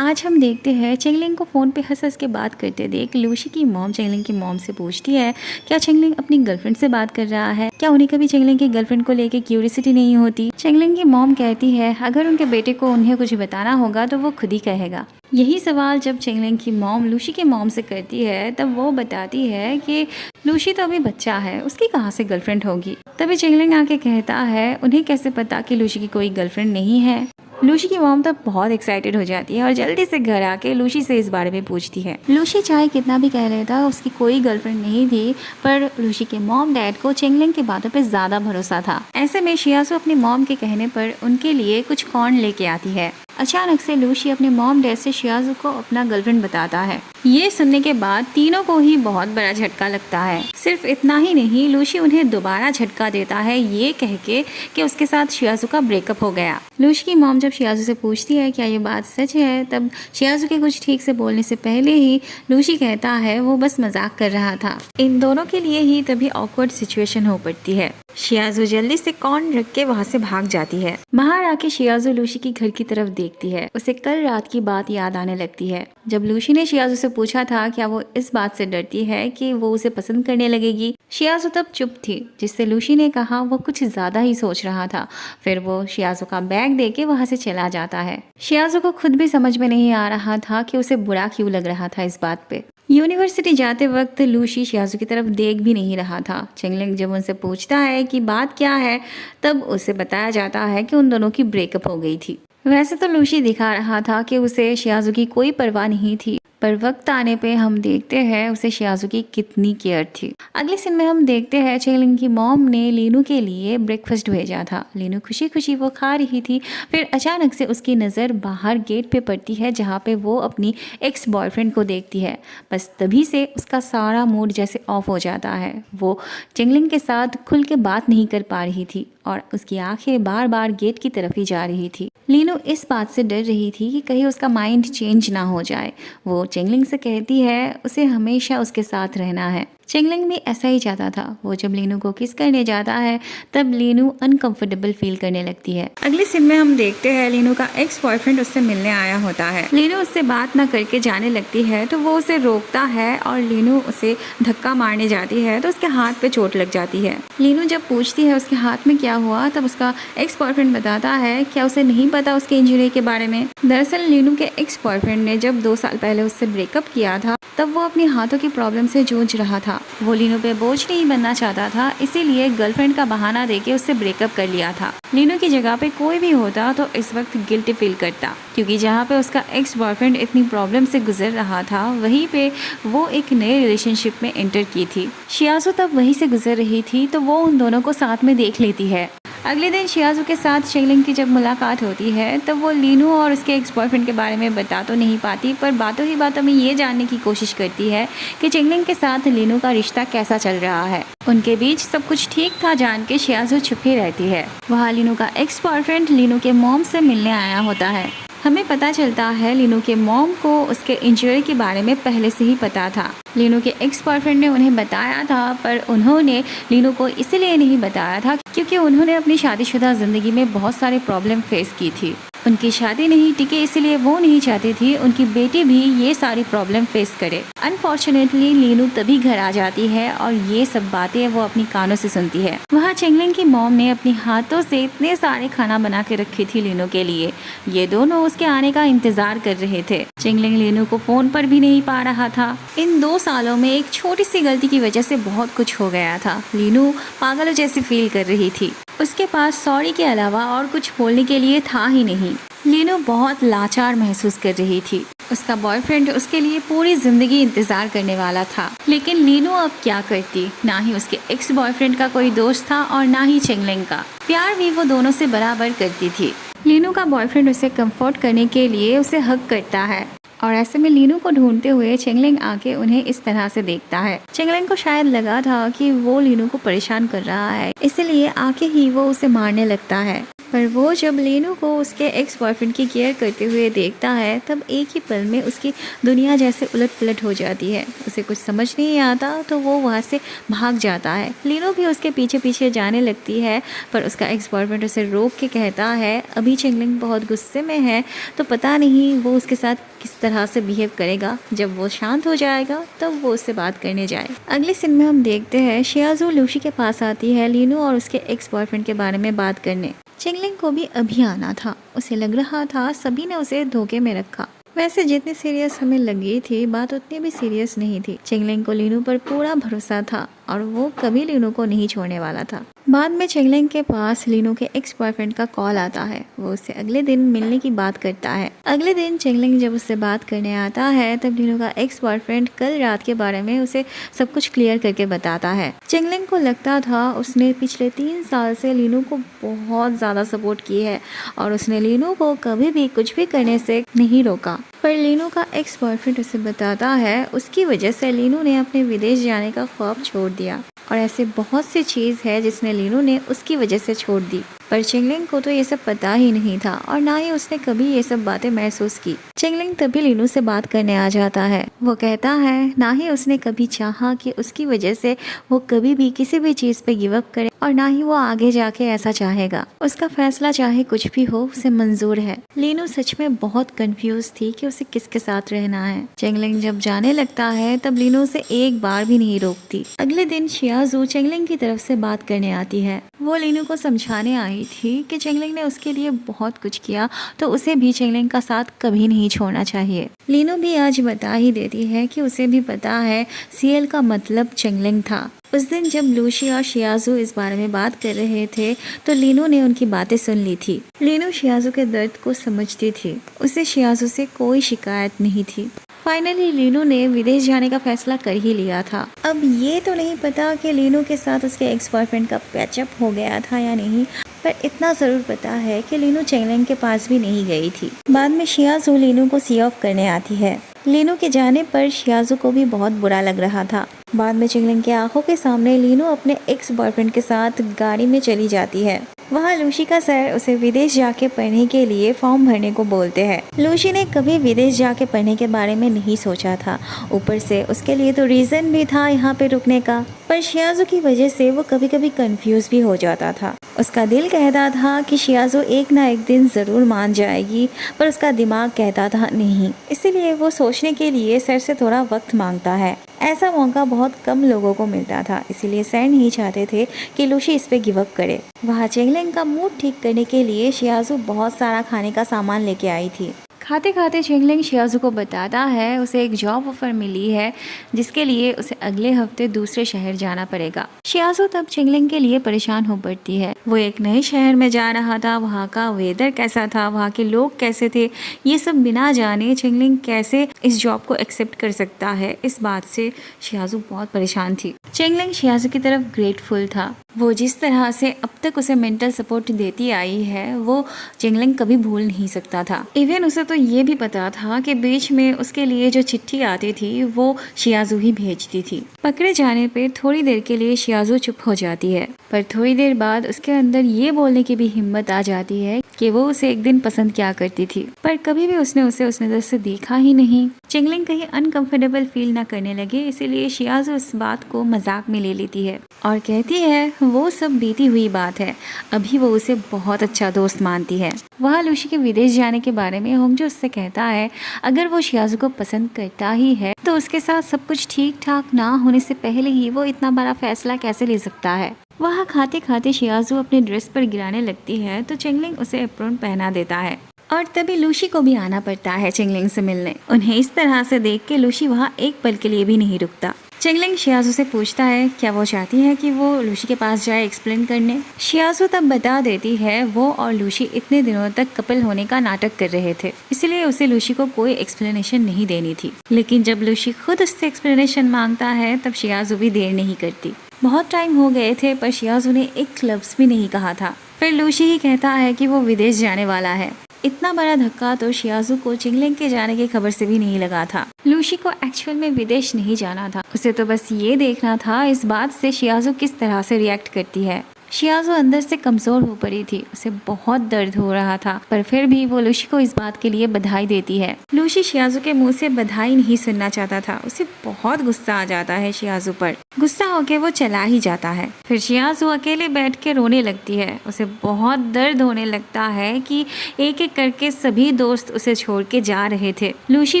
आज हम देखते हैं चेंगलिंग को फ़ोन पे हंस हंस के बात करते देख लूसी की मॉम चेंगलिंग की मॉम से पूछती है क्या चेंगलिंग अपनी गर्लफ्रेंड से बात कर रहा है। क्या उन्हें कभी चेंगलिंग की गर्लफ्रेंड को लेके क्यूरियोसिटी नहीं होती। चेंगलिंग की मॉम कहती है अगर उनके बेटे को उन्हें कुछ बताना होगा तो वो खुद ही कहेगा। यही सवाल जब चेंगलिंग की मॉम लूसी के मॉम से करती है तब वो बताती है कि लूसी तो अभी बच्चा है, उसकी कहाँ से गर्लफ्रेंड होगी। तभी चेंगलिंग आके कहता है उन्हें कैसे पता कि लूसी की कोई गर्लफ्रेंड नहीं है। लूसी की मॉम तब बहुत एक्साइटेड हो जाती है और जल्दी से घर आके लूसी से इस बारे में पूछती है। लूसी चाहे कितना भी कह लेता उसकी कोई गर्लफ्रेंड नहीं थी, पर लूसी के मॉम डैड को चेंगलिंग की बातों पे ज्यादा भरोसा था। ऐसे में शियासू अपनी मॉम के कहने पर उनके लिए कुछ कॉर्न लेके आती है। अचानक से लूसी अपने मॉम डैड से शियासू को अपना गर्लफ्रेंड बताता है। ये सुनने के बाद तीनों को ही बहुत बड़ा झटका लगता है। सिर्फ इतना ही नहीं, लूसी उन्हें दोबारा झटका देता है ये कह के कि उसके साथ शियासू का ब्रेकअप हो गया। लूसी की मॉम जब शियासू से पूछती है क्या ये बात सच है, तब शियासू के कुछ ठीक से बोलने से पहले ही लूसी कहता है वो बस मजाक कर रहा था। इन दोनों के लिए ही तभी ऑकवर्ड सिचुएशन हो पड़ती है। शियाजू जल्दी से कॉर्न रख के वहाँ से भाग जाती है। बाहर आके शियाजू लूसी की घर की तरफ देखती है। उसे कल रात की बात याद आने लगती है जब लूसी ने शियाजू से पूछा था क्या वो इस बात से डरती है कि वो उसे पसंद करने लगेगी। शियाजू तब चुप थी, जिससे लूसी ने कहा वो कुछ ज्यादा ही सोच रहा था। फिर वो शियाजू का बैग देके वहाँ से चला जाता है। शियाजू को खुद भी समझ में नहीं आ रहा था कि उसे बुरा क्यों लग रहा था इस बात पे। यूनिवर्सिटी जाते वक्त लूसी शियाजू की तरफ देख भी नहीं रहा था। चेंगलिंग जब उनसे पूछता है कि बात क्या है, तब उसे बताया जाता है कि उन दोनों की ब्रेकअप हो गई थी। वैसे तो लूसी दिखा रहा था कि उसे शियाजू की कोई परवाह नहीं थी, पर वक्त आने पे हम देखते हैं उसे शियाजू की कितनी केयर थी। अगले सीन में हम देखते हैं चेंगलिंग की मॉम ने लीनू के लिए ब्रेकफास्ट भेजा था। लीनू खुशी खुशी वो खा रही थी। फिर अचानक से उसकी नज़र बाहर गेट पे पड़ती है जहाँ पे वो अपनी एक्स बॉयफ्रेंड को देखती है। बस तभी से उसका सारा मूड जैसे ऑफ हो जाता है। वो चेंगलिंग के साथ खुल के बात नहीं कर पा रही थी और उसकी आंखें बार बार गेट की तरफ ही जा रही थी। लीनू इस बात से डर रही थी कि कहीं उसका माइंड चेंज ना हो जाए। वो चेंगलिंग से कहती है उसे हमेशा उसके साथ रहना है। चेंगलिंग भी ऐसा ही चाहता था। वो जब लीनू को किस करने जाता है तब लीनू अनकंफर्टेबल फील करने लगती है। अगले सीन में हम देखते हैं लीनू का एक्स बॉयफ्रेंड उससे मिलने आया होता है। लीनू उससे बात ना करके जाने लगती है तो वो उसे रोकता है और लीनू उसे धक्का मारने जाती है तो उसके हाथ पे चोट लग जाती है। लीनू जब पूछती है उसके हाथ में क्या हुआ, तब उसका एक्स बॉयफ्रेंड बताता है क्या उसे नहीं पता उसके इंजरी के बारे में। दरअसल लीनू के एक्स बॉयफ्रेंड ने जब 2 साल पहले उससे ब्रेकअप किया था तब वो अपनी हाथों की प्रॉब्लम से जूझ रहा था। वो लीनू पे बोझ नहीं बनना चाहता था, इसीलिए गर्लफ्रेंड का बहाना देके उससे ब्रेकअप कर लिया था। लीनू की जगह पे कोई भी होता तो इस वक्त गिल्टी फील करता, क्योंकि जहाँ पे उसका एक्स बॉयफ्रेंड इतनी प्रॉब्लम से गुजर रहा था वहीं पे वो एक नए रिलेशनशिप में एंटर की थी। शियाजू तब वहीं से गुजर रही थी तो वो उन दोनों को साथ में देख लेती है। अगले दिन शियाजू के साथ चेंगलिंग की जब मुलाकात होती है तब वो लीनू और उसके एक्स बॉयफ्रेंड के बारे में बता तो नहीं पाती, पर बातों ही बातों में ये जानने की कोशिश करती है कि चेंगलिंग के साथ लीनू का रिश्ता कैसा चल रहा है। उनके बीच सब कुछ ठीक था जान के शियाजू चुप ही रहती है। वहाँ लीनू का एक्स बॉयफ्रेंड लीनू के मॉम से मिलने आया होता है। हमें पता चलता है लीनू के मॉम को उसके इंजरी के बारे में पहले से ही पता था। लीनू के एक्स बॉयफ्रेंड ने उन्हें बताया था, पर उन्होंने लीनू को इसलिए नहीं बताया था क्योंकि उन्होंने अपनी शादीशुदा जिंदगी में बहुत सारे प्रॉब्लम फेस की थी। उनकी शादी नहीं टिके इसलिए वो नहीं चाहती थी उनकी बेटी भी ये सारी प्रॉब्लम फेस करे। अनफॉर्चुनेटली लीनू तभी घर आ जाती है और ये सब बातें वो अपनी कानों से सुनती है। वहाँ चेंगलिंग की मॉम ने अपनी हाथों से इतने सारे खाना बना के रखी थी लीनू के लिए। ये दोनों उसके आने का इंतजार कर रहे थे। चेंगलिंग लीनू को फोन पर भी नहीं पा रहा था। इन 2 सालों में एक छोटी सी गलती की वजह से बहुत कुछ हो गया था। लीनू पागलों जैसी फील कर रही थी। उसके पास सॉरी के अलावा और कुछ बोलने के लिए था ही नहीं। लीनू बहुत लाचार महसूस कर रही थी। उसका बॉयफ्रेंड उसके लिए पूरी जिंदगी इंतजार करने वाला था, लेकिन लीनू अब क्या करती। ना ही उसके एक्स बॉयफ्रेंड का कोई दोस्त था और ना ही चेंगलिंग का। प्यार भी वो दोनों से बराबर करती थी। लीनू का बॉयफ्रेंड उसे कंफर्ट करने के लिए उसे हग करता है और ऐसे में लीनू को ढूंढते हुए चेंगलिंग आके उन्हें इस तरह से देखता है। चेंगलिंग को शायद लगा था कि वो लीनू को परेशान कर रहा है, इसलिए आके ही वो उसे मारने लगता है। पर वो जब लीनू को उसके एक्स बॉयफ्रेंड की केयर करते हुए देखता है तब एक ही पल में उसकी दुनिया जैसे उलट पुलट हो जाती है। उसे कुछ समझ नहीं आता तो वो वहाँ से भाग जाता है। लीनू भी उसके पीछे पीछे जाने लगती है पर उसका एक्स बॉयफ्रेंड उसे रोक के कहता है अभी चेंगलिंग बहुत गुस्से में है तो पता नहीं वो उसके साथ किस तरह से बिहेव करेगा। जब वो शांत हो जाएगा तब वो उससे बात करने जाए। अगले सीन में हम देखते हैं शियाजू लूशी के पास आती है लीनू और उसके एक्स बॉयफ्रेंड के बारे में बात करने। चेंगलिंग को भी अभी आना था। उसे लग रहा था सभी ने उसे धोखे में रखा। वैसे जितनी सीरियस हमें लगी थी बात उतनी भी सीरियस नहीं थी। चेंगलिंग को लीनू पर पूरा भरोसा था और वो कभी लीनू को नहीं छोड़ने वाला था। बाद में चेंगलिंग के पास लीनू के एक्स बॉयफ्रेंड का कॉल आता है। वो उससे अगले दिन मिलने की बात करता है। अगले दिन चेंगलिंग जब उससे बात करने आता है तब लीनू का एक्स बॉयफ्रेंड कल रात के बारे में उसे सब कुछ क्लियर करके बताता है। चेंगलिंग को लगता था उसने पिछले 3 साल से लीनू को बहुत ज्यादा सपोर्ट की है और उसने लीनू को कभी भी कुछ भी करने से नहीं रोका। पर लीनू का एक्स बॉयफ्रेंड उसे बताता है उसकी वजह से लीनू ने अपने विदेश जाने का ख्वाब छोड़ दिया और ऐसे बहुत सी चीज़ है जिसने लीनू ने उसकी वजह से छोड़ दी। पर चेंगलिंग को तो ये सब पता ही नहीं था और ना ही उसने कभी ये सब बातें महसूस की। चेंगलिंग तभी लीनू से बात करने आ जाता है। वो कहता है ना ही उसने कभी चाहा कि उसकी वजह से वो कभी भी किसी भी चीज़ पे गिव अप करे और ना ही वो आगे जाके ऐसा चाहेगा। उसका फैसला चाहे कुछ भी हो उसे मंजूर है। लीनू सच में बहुत कंफ्यूज थी कि उसे किसके साथ रहना है। चेंगलिंग जब जाने लगता है तब लीनू से एक बार भी नहीं रोकती। अगले दिन शियाजू चेंगलिंग की तरफ से बात करने आती है। वो लीनू को समझाने आई थी कि चेंगलिंग ने उसके लिए बहुत कुछ किया तो उसे भी चेंगलिंग का साथ कभी नहीं छोड़ना चाहिए। लीनू भी आज बता ही देती है कि उसे भी पता है सीएल का मतलब चेंगलिंग था। उस दिन जब लूशी और शियाजू इस बारे में बात कर रहे थे तो लीनू ने उनकी बातें सुन ली थी। लीनू शियाजू के दर्द को समझती थी। उसे शियाजू से कोई शिकायत नहीं थी। फाइनली लीनू ने विदेश जाने का फैसला कर ही लिया था। अब ये तो नहीं पता कि लीनू के साथ उसके एक्स बॉयफ्रेंड का पैचअप हो गया था या नहीं, पर इतना जरूर पता है कि लीनू चेंगलिंग के पास भी नहीं गई थी। बाद में शियाजू लीनू को सी ऑफ करने आती है। लीनू के जाने पर शियाजू को भी बहुत बुरा लग रहा था। बाद में चेंगलिंग की आंखों के सामने लीनू अपने एक्स बॉयफ्रेंड के साथ गाड़ी में चली जाती है। वहाँ लूशी का सर उसे विदेश जाके पढ़ने के लिए फॉर्म भरने को बोलते हैं। लूशी ने कभी विदेश जाके पढ़ने के बारे में नहीं सोचा था। ऊपर से उसके लिए तो रीजन भी था यहाँ पे रुकने का। पर शियाजू की वजह से वो कभी कभी कंफ्यूज भी हो जाता था। उसका दिल कहता था कि शियाजू एक ना एक दिन जरूर मान जाएगी, पर उसका दिमाग कहता था नहीं। इसीलिए वो सोचने के लिए सर से थोड़ा वक्त मांगता है। ऐसा मौका बहुत कम लोगों को मिलता था, इसीलिए सर नहीं चाहते थे कि लूशी इस पे गिव अप करे। वहाँ चेंगलिंग का मूड ठीक करने के लिए शियाजू बहुत सारा खाने का सामान लेके आई थी। खाते खाते चेंगलिंग शियाजू को बताता है उसे एक जॉब ऑफर मिली है जिसके लिए उसे अगले हफ्ते दूसरे शहर जाना पड़ेगा। शियाजू तब चेंगलिंग के लिए परेशान हो पड़ती है। वो एक नए शहर में जा रहा था, वहाँ का वेदर कैसा था, वहाँ के लोग कैसे थे, ये सब बिना जाने चेंगलिंग कैसे इस जॉब को एक्सेप्ट कर सकता है। इस बात से शियाजू बहुत परेशान थी। चेंगलिंग शियाजू की तरफ ग्रेटफुल था। वो जिस तरह से अब तक उसे मेंटल सपोर्ट देती आई है वो चेंगलिंग कभी भूल नहीं सकता था। इवन उसे तो ये भी पता था कि बीच में उसके लिए जो चिट्ठी आती थी वो शियाजू ही भेजती थी। पकड़े जाने पे थोड़ी देर के लिए शियाजू चुप हो जाती है, पर थोड़ी देर बाद उसके अंदर ये बोलने की भी हिम्मत आ जाती है कि वो उसे एक दिन पसंद किया करती थी, पर कभी भी उसने उसे उस नजर से देखा ही नहीं। चेंगलिंग कहीं अनकंफर्टेबल फील ना करने लगे, इसीलिए शियाजू इस बात को मजाक में ले लेती है और कहती है वो सब बीती हुई बात है, अभी वो उसे बहुत अच्छा दोस्त मानती है। वहाँ लूशी के विदेश जाने के बारे में होंगजो उससे कहता है अगर वो शियाजू को पसंद करता ही है तो उसके साथ सब कुछ ठीक ठाक ना होने से पहले ही वो इतना बड़ा फैसला कैसे ले सकता है। वहाँ खाते खाते शियाजू अपने ड्रेस पर गिराने लगती है तो चेंगलिंग उसे एप्रोन पहना देता है और तभी लूशी को भी आना पड़ता है चेंगलिंग से मिलने। उन्हें इस तरह से देख के लूशी वहाँ एक पल के लिए भी नहीं रुकता। चेंगलिंग शियाजू से पूछता है क्या वो चाहती है कि वो लूशी के पास जाए एक्सप्लेन करने। शियाजू तब बता देती है वो और लूशी इतने दिनों तक कपल होने का नाटक कर रहे थे, इसलिए उसे लूशी को कोई एक्सप्लेनेशन नहीं देनी थी। लेकिन जब लूशी खुद उससे एक्सप्लेनेशन मांगता है तब शियाजू भी देर नहीं करती। बहुत टाइम हो गए थे पर शियाजू ने एक लफ्ज भी नहीं कहा था। फिर लूशी ही कहता है कि वो विदेश जाने वाला है। इतना बड़ा धक्का तो शियाजू को चेंगलिंग के जाने की खबर से भी नहीं लगा था। लूशी को एक्चुअल में विदेश नहीं जाना था, उसे तो बस ये देखना था इस बात से शियाजू किस तरह से रिएक्ट करती है। शियाज़ो अंदर से कमज़ोर हो पड़ी थी, उसे बहुत दर्द हो रहा था, पर फिर भी वो लूशी को इस बात के लिए बधाई देती है। लूशी शियाज़ो के मुंह से बधाई नहीं सुनना चाहता था, उसे बहुत गुस्सा आ जाता है शियाज़ो पर। गुस्सा होके वो चला ही जाता है। फिर शियाज़ो अकेले बैठ के रोने लगती है, उसे बहुत दर्द होने लगता है कि एक एक करके सभी दोस्त उसे छोड़ के जा रहे थे। लूशी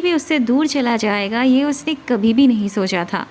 भी उससे दूर चला जाएगा, ये उसने कभी भी नहीं सोचा था।